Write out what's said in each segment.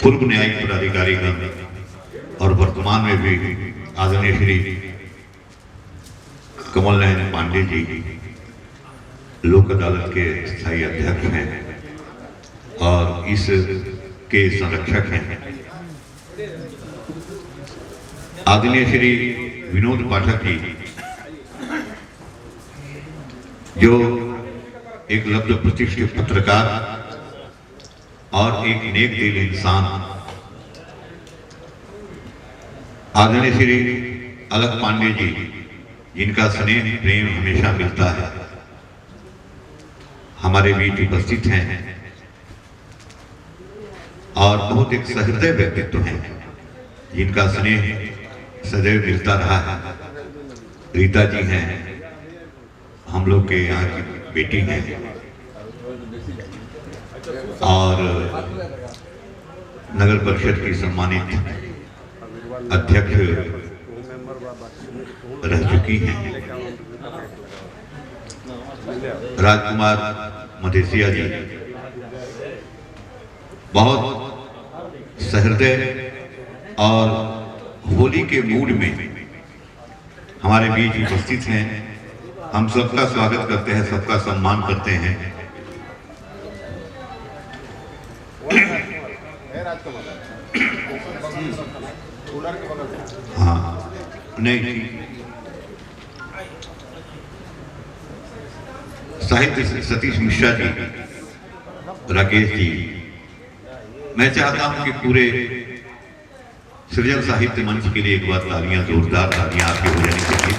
पूर्व न्यायिक पदाधिकारीगण और वर्तमान में भी आदरणीय श्री कमल नयन पांडे जी लोक अदालत के स्थायी अध्यक्ष हैं और इस के संरक्षक हैं। आदरणीय श्री विनोद पाठक जी जो एक लब्ध प्रतिष्ठित पत्रकार और एक नेक दिल इंसान, आदरणीय श्री अलग पांडे जी जिनका स्नेह प्रेम हमेशा मिलता है, हमारे बीच उपस्थित हैं और बहुत एक सहृदय व्यक्तित्व हैं जिनका स्नेह सदैव मिलता रहा है। रीता जी हैं, हम लोग के यहाँ की बेटी हैं और नगर परिषद की सम्मानित अध्यक्ष रह चुकी हैं। राजकुमार मधेसिया जी बहुत सहृदय और होली के मूड में हमारे बीच उपस्थित हैं। हम सबका स्वागत करते हैं, सबका सम्मान करते हैं। हाँ नहीं, साहित्य सतीश मिश्रा जी, राकेश जी, मैं चाहता हूं कि पूरे सृजन साहित्य मंच के लिए एक बार तालियां, जोरदार तालियां आपकी हो जानी चाहिए।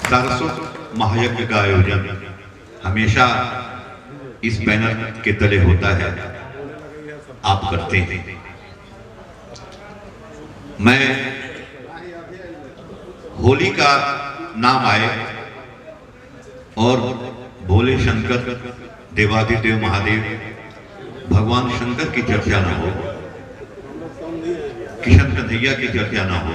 सारस्वत महायज्ञ का आयोजन हमेशा इस बैनर के तले होता है, आप करते हैं। मैं होली का नाम आए और भोले शंकर, देवाधिदेव महादेव, भगवान शंकर की चर्चा न हो, किशन कन्हैया की चर्चा न हो,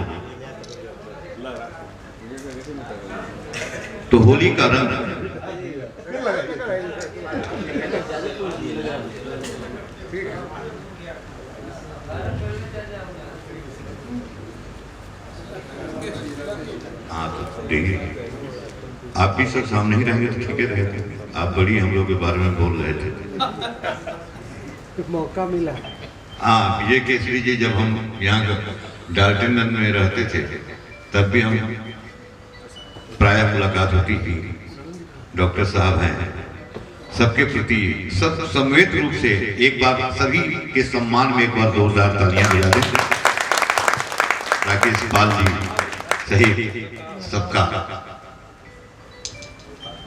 तो होली का रंग आप भी सर सामने ही रहेंगे तो ठीक है रहेगा। आप बड़ी हम लोग के बारे में बोल रहे थे, मौका मिला। हाँ, विजय केसरी जी जब हम यहाँ डाल्टनगंज में रहते थे तब भी हम प्रायः मुलाकात होती थी। डॉक्टर साहब हैं, सबके प्रति सब सम्मिलित रूप से एक बार सभी के सम्मान में एक बार जोरदार तालियां बजा दें। राकेश पाल जी सही सबका।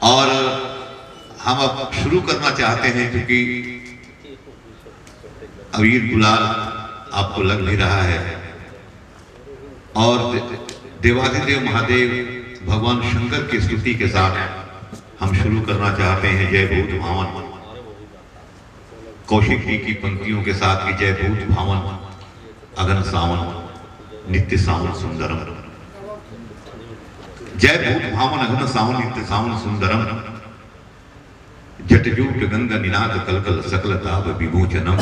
और हम अब शुरू करना चाहते हैं क्योंकि अबीर गुलाल आपको लग नहीं रहा है और देवाधिदेव महादेव भगवान शंकर की स्तुति के साथ हम शुरू करना चाहते हैं। जय भूत भावन, कौशिक जी की पंक्तियों के साथ की जय भूत भावन अगन सावन नित्य सावन सुंदरम। जय भूत भावन अगन सावन नित्य सावन सुंदरम, जटजूट गंगा निनाद कलकल सकल ताप विभूषणम,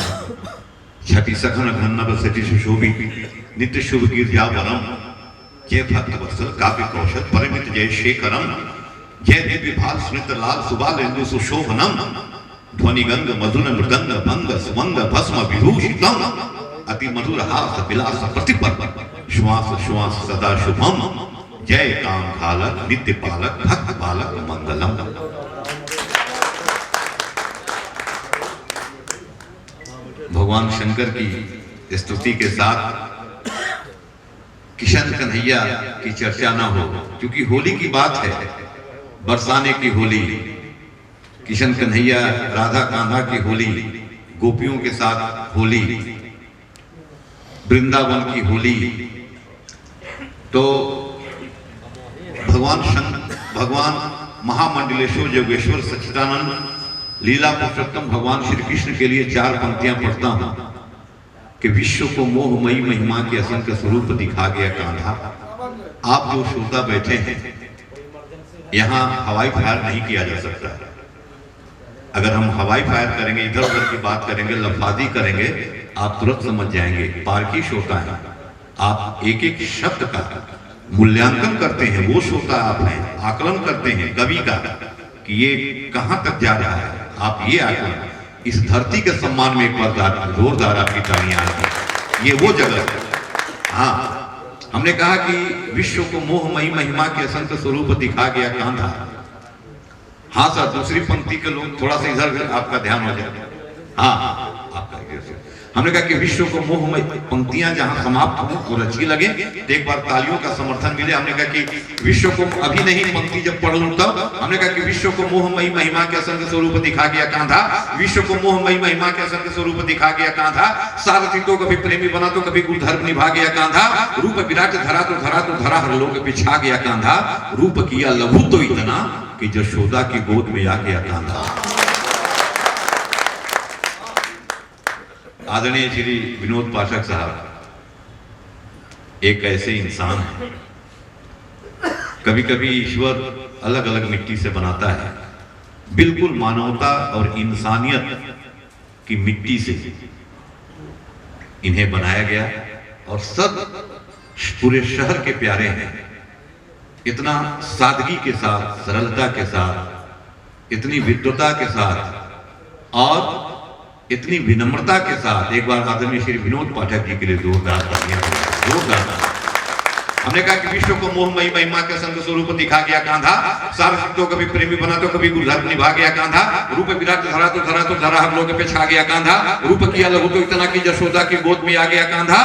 छति सखन घन्नव सति सुशोभि नित्य शुभ गिरजावरम। जय भक्त वत्सल काव्य कौशल परिमित जय शेखरम, जय दिव्य भाल स्मृत लाल सुबाल इंदु सुशोभनम, ध्वनि गंग मधुर मृदंग भंग सुमंग भस्म विभूषितम, अति मधुर हास विलास प्रतिपल श्वास श्वास सदा शुभम। जय काम खालक नित्य पालक भक्त बालक मंगलम। भगवान शंकर की स्तुति के साथ किशन कन्हैया की चर्चा ना हो, क्योंकि होली की बात है, बरसाने की होली, किशन कन्हैया राधा कान्हा की होली, गोपियों के साथ होली, वृंदावन की होली। तो भगवान महामंडलेश्वर योगेश्वर सच्चिदानंद लीला पुरुषोत्तम भगवान श्री कृष्ण के लिए 4 पंक्तियां पढ़ता हूं कि विश्व को मोहमयी महिमा के असंख्य स्वरूप दिखा गया कान्हा। आप जो श्रोता बैठे हैं, यहाँ हवाई प्रहार नहीं किया जा सकता है। अगर हम हवाई फायर करेंगे, इधर उधर की बात करेंगे, लफाजी करेंगे, आप तुरंत समझ जाएंगे पारखी श्रोता है। आप एक एक शब्द का मूल्यांकन करते हैं, वो श्रोता आप हैं, आकलन करते हैं कवि का कि ये कहां तक जा रहा है। आप ये आकलन, इस धरती के सम्मान में एक बार जोरदार आपकी तालियां आएंगी। ये वो जगह है। हाँ, हमने कहा कि विश्व को मोहमयी महिमा के असंख्य स्वरूप दिखा गया कांधा। हाँ सर, दूसरी पंक्ति के लोग थोड़ा सा इधर आपका ध्यान हो जाए। हाँ, आपका हमने कहा कि विश्व को मोहमय, पंक्तियां जहां समाप्त हो और अच्छी लगे तो एक बार तालियों का समर्थन मिले। हमने कहा कि विश्व को, अभी नहीं पंक्ति जब पढ़ लूं तब, हमने कहा कि विश्व को मोहमयी महिमा के असंख्य स्वरूप दिखा गया कांधा, विश्व को मोहमयी महिमा के असंख्य स्वरूप दिखा गया कांधा, सारथी तो कभी प्रेमी बना तो कभी गुरुधर्म निभा गया कांधा, रूप विराट धरा तो धरा हर लोग पिछा गया कांधा, रूप किया लघु तो इतना कि जशोदा की गोद में आ गया कांधा। आदरणीय श्री विनोद पाठक साहब एक ऐसे इंसान हैं, कभी कभी ईश्वर अलग अलग मिट्टी से बनाता है, बिल्कुल मानवता और इंसानियत की मिट्टी से इन्हें बनाया गया और सब पूरे शहर के प्यारे हैं। इतना सादगी के साथ, सरलता के साथ, इतनी विद्वता के साथ और इतनी विनम्रता के साथ एक बार आदरणीय श्री विनोद पाठक जी के लिए जोरदार तालियां, जोरदार। हमने कहा कि विश्व को मोहमयी महिमा के संग स्वरूप दिखा गया कांधा, सारथी तो कभी प्रेमी बना तो कभी गुरुधर्म निभा गया कांधा, रूप विराट धरा तो धरा हर लोग पे छा गया कांधा, रूप किया लघु तो इतना कि जशोदा की गोद में आ गया कांधा,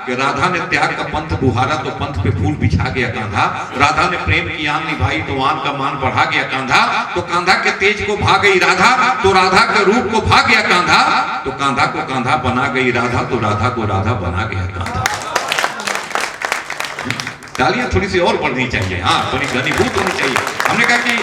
कि राधा ने त्याग का पंथ बुहारा तो पंथ पे फूल बिछा गया कांधा, राधा ने प्रेम की आन निभाई तो आन का मान बढ़ा गया कांधा, तो कांधा के तेज को भाग गई राधा, तो राधा के रूप को भाग गया कांधा, तो कांधा को कांधा बना गई राधा, तो राधा को राधा बना गया कांधा। तालियां थोड़ी सी और बढ़नी चाहिए, हाँ थोड़ी घनीभूत होनी चाहिए। हमने कहा कि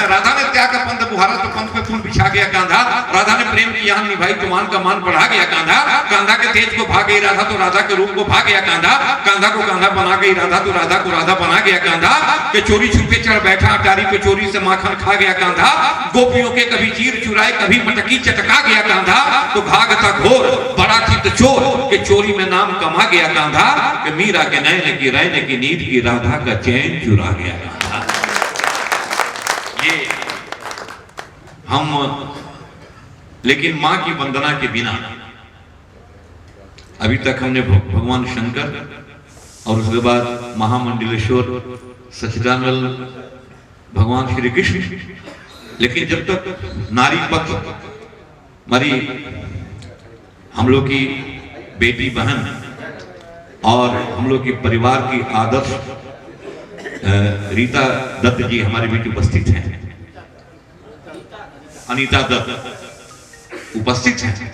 राधा ने त्याग का पंथ बुहारा तो पंथ पे फूल बिछा गया कांधा, राधा ने प्रेम की आन निभाई तो मान का मान बढ़ा गया कांधा, कांधा के तेज को भाग गई राधा तो राधा के रूप को भाग गया कांधा, कांधा को कांधा बना गई राधा तो राधा को राधा बना गया कांधा, के चोरी छुपे चढ़ बैठा अटारी पे चोरी से माखन खा गया कांधा, गोपियों के कभी चीर चुराए कभी मटकी चटका गया कांधा, तो भागता घोर बड़ा चित चोर के चोरी में नाम कमा गया कांधा, के मीरा के नैन की रहने की नींद की राधा का चैन चुरा गया कांधा। ये हम, लेकिन मां की वंदना के बिना अभी तक हमने भगवान शंकर और उसके बाद महामंडलेश्वर सच्चिदानंद भगवान श्री कृष्ण, लेकिन जब तक नारी पक्ष हमारी हम लोग की बेटी बहन और हम लोग के परिवार की आदर्श रीता दत्त जी हमारे बीच उपस्थित हैं, अनीता दत्त उपस्थित हैं,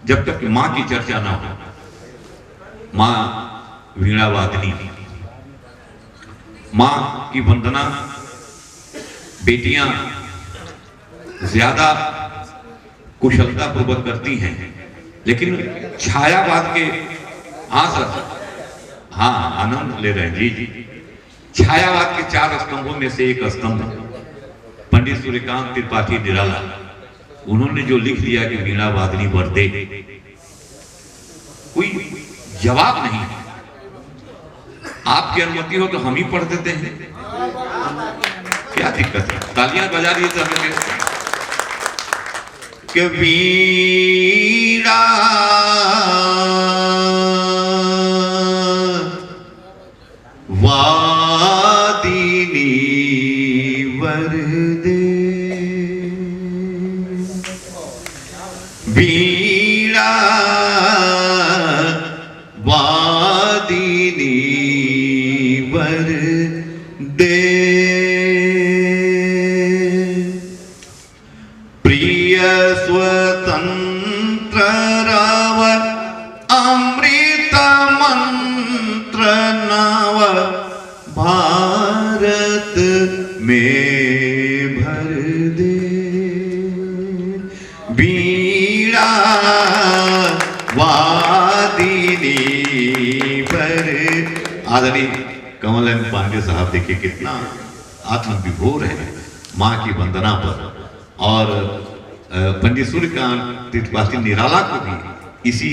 जब तक मां की चर्चा ना हो, मां वीणा वादनी, मां की वंदना बेटियां ज्यादा कुशलता पूर्वक करती हैं, लेकिन छायावाद के, हाँ सर, हाँ आनंद ले रहे हैं जी जी, छायावाद के 4 स्तंभों में से एक स्तंभ पंडित सूर्यकांत त्रिपाठी निराला, उन्होंने जो लिख दिया कि वीणा वादनी वर्दे, कोई जवाब नहीं। आपकी अनुमति हो तो हम ही पढ़ देते हैं, क्या दिक्कत है? तालियां बजा रही है कि वीणा वादिनी वर्दे, वीणा वादिनी वर्दे, प्रिय स्वतंत्र राव अमृत मंत्र नव भारत में भर दे, वीणा वादिनी भर। आदरणीय कमलन पांडे साहब देखिए कितना आत्मविभोर है मां की वंदना पर, और पंडित सूर्यकांत त्रिपाठी निराला को भी इसी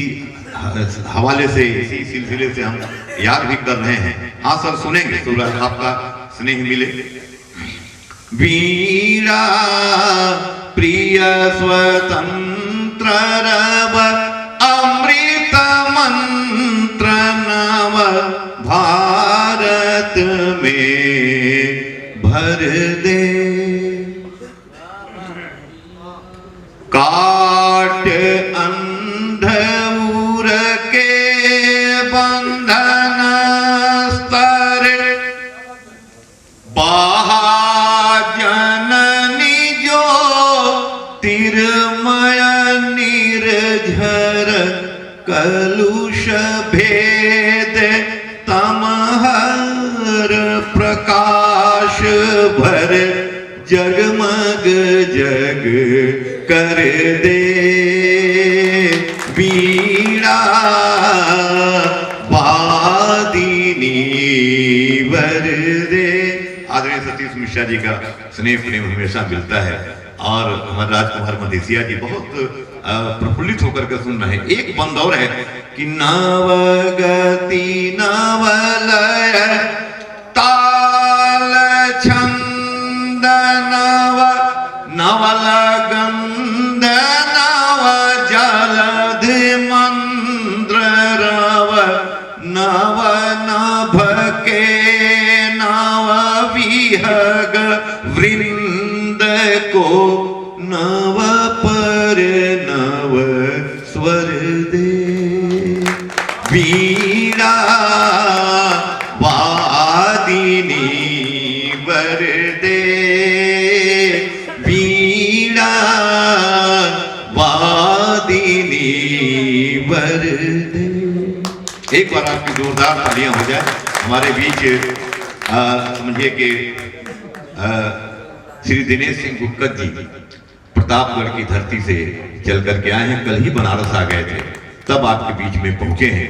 हवाले से, इसी सिलसिले से हम याद भी कर रहे हैं। हाँ सर, सुनेंगे तो आपका स्नेह मिले। वीरा प्रिय स्वतंत्र रव अमृत मंत्र नव भारत में भर दे, काट अंधूर के बंधन स्तर, जननी जो तिरमय निर्झर कलुष भेद तमहर प्रकाश भर जगमग जग कर दे, वीणा वादिनी वर दे। आदरणीय सतीश मिश्रा जी का स्नेह प्रेम हमेशा मिलता है और हमारे राजकुमार मधेसिया जी बहुत प्रफुल्लित होकर के सुन रहे हैं। एक बंद और है कि नवगति नवलय ताल छंद नव नवल गंध नव जलध मंद्र रव नव नभ के नव विहग वृंद को नव पर नव स्वर दे, वीणा वादिनी वर दे, वीणा वादिनी वर दे। एक बार आपकी जोरदार तालियां हो जाए। हमारे बीच समझिए कि श्री दिनेश सिंह गुक्कत जी प्रतापगढ़ की धरती से चल करके आए हैं, कल ही बनारस आ गए थे, तब आपके बीच में पहुंचे हैं।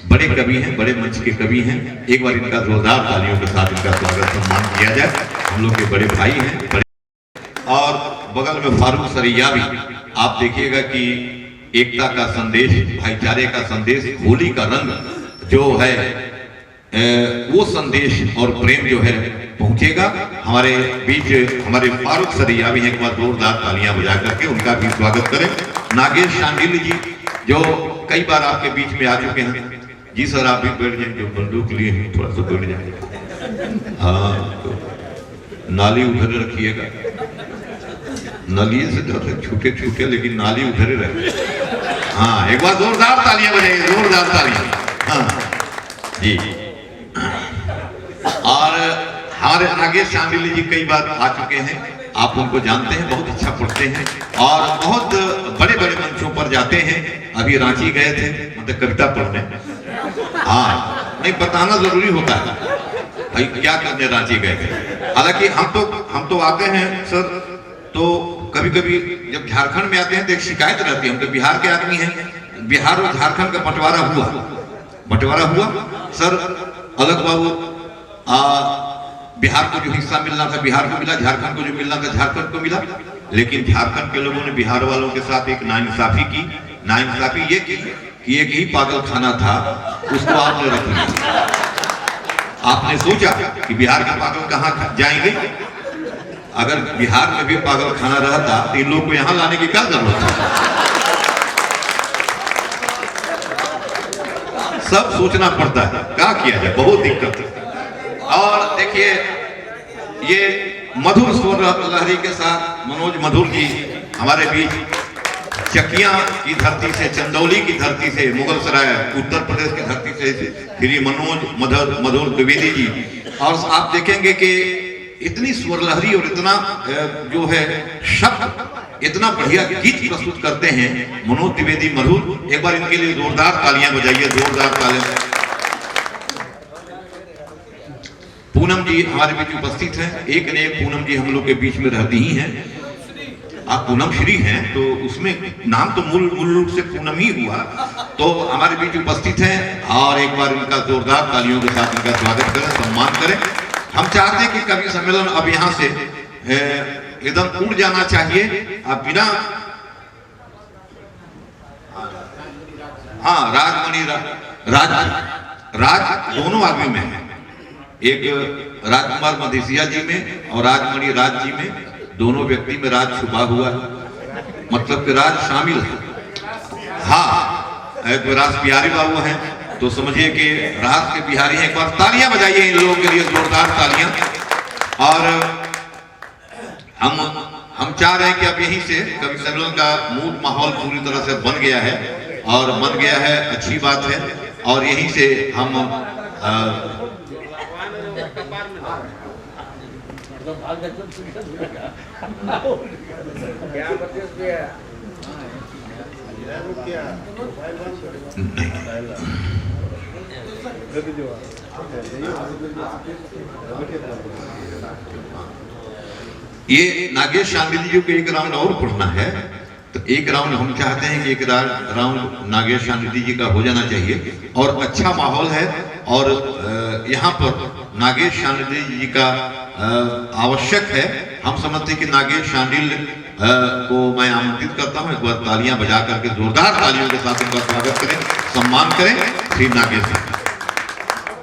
बड़े कवि हैं, बड़े मंच के कवि हैं। एक बार इनका जोरदार तालियों के साथ इनका स्वागत सम्मान किया जाए। हम लोग के बड़े भाई हैं, बड़े। और बगल में फारूक सरैया भी, आप देखिएगा कि एकता का संदेश, भाईचारे का संदेश, होली का रंग जो है वो संदेश और प्रेम जो है पहुंचेगा। हमारे बीच हमारे फारूक सरैया भी हैं, एक बार जोरदार तालियां बजा करके उनका भी स्वागत करें। नागेश शांडिल जी जो कई बार आपके बीच में आ चुके हैं। जी सर, आप भी बैठ जाए, जो बंदूक लिए हैं थोड़ा सा बैठ जाए। हाँ, तो नाली उधर रखिएगा, नलिए से तो छूटे छूटे लेकिन नाली उधर रहे। हाँ, एक बार जोरदार तालियां बजाइए, जोरदार तालियां। हाँ जी। और हमारे नागेश शांडिल जी कई बार आ चुके हैं, आप उनको जानते हैं, बहुत अच्छा पढ़ते हैं और बहुत बड़े बड़े मंचों पर जाते हैं। अभी रांची गए थे, मतलब कविता पढ़ने। हाँ, नहीं बताना जरूरी होता है भाई क्या करने रांची गए थे। हालांकि हम तो आते हैं सर, तो कभी कभी जब झारखंड में आते हैं तो एक शिकायत रहती है, हम तो बिहार के आदमी हैं, बिहार और झारखंड का बंटवारा हुआ सर। अलग बाबू बिहार को जो हिस्सा मिलना था बिहार को मिला, झारखंड को जो मिलना था झारखंड को मिला, लेकिन झारखंड के लोगों ने बिहार वालों के साथ एक नाइंसाफी की। नाइंसाफी ये की कि एक ही पागल खाना था, उसको आपने रख लिया। आपने सोचा कि बिहार के पागल कहाँ जाएंगे, अगर बिहार में भी पागल खाना रहता तो इन लोग को यहाँ लाने की क्या जरूरत है। सब सोचना पड़ता है, क्या किया जाए, बहुत दिक्कत है। और देखिए ये मधुर स्वर लहरी के साथ मनोज मधुर जी हमारे बीच, चकिया की धरती से, चंदौली की धरती से, मुगल सराय उत्तर प्रदेश की धरती से श्री मनोज मधुर द्विवेदी जी। और आप देखेंगे कि इतनी स्वर लहरी और इतना जो है शब्द, इतना बढ़िया गीत प्रस्तुत करते हैं मनोज द्विवेदी मधुर। एक बार इनके लिए जोरदार तालियां बजाइए, जोरदार तालियां। पूनम जी हमारे बीच उपस्थित हैं, एक न एक पूनम जी हम लोग के बीच में रहती ही हैं। आप पूनम श्री हैं तो उसमें नाम तो मूल रूप से पूनम ही हुआ, तो हमारे बीच उपस्थित हैं। और एक बार इनका जोरदार तालियों के साथ इनका स्वागत करें, सम्मान करें। हम चाहते हैं कि कवि सम्मेलन अब यहाँ से एकदम उड़ जाना चाहिए, अब बिना हाँ, राजमणि राज राज दोनों आदमी में है। एक राजकुमार मधेसिया जी में और राजमणि राज जी में, दोनों व्यक्ति में राज छुपा हुआ है, मतलब कि राज शामिल है। हाँ, एक राज बिहारी बाबू हैं, तो समझिए कि राज के बिहारी हैं। एक बार तालियां बजाइए इन लोगों के लिए, जोरदार तालियां। और हम चाह रहे हैं कि अब यहीं से कवि सम्मेलन का मूड माहौल पूरी तरह से बन गया है, और बन गया है, अच्छी बात है। और यहीं से हम ये नागेश शांडिल जी को एक राउंड और पढ़ना है, तो एक राउंड हम चाहते हैं कि एक राउंड नागेश शांडिल जी का हो जाना चाहिए। और अच्छा माहौल है, और यहाँ पर नागेश शांडिल जी का आवश्यक है। हम समझते हैं कि नागेश शांडिल को मैं आमंत्रित करता हूँ, एक बार तालियां बजा करके, जोरदार तालियों के साथ इनका स्वागत करें, सम्मान करें श्री नागेश।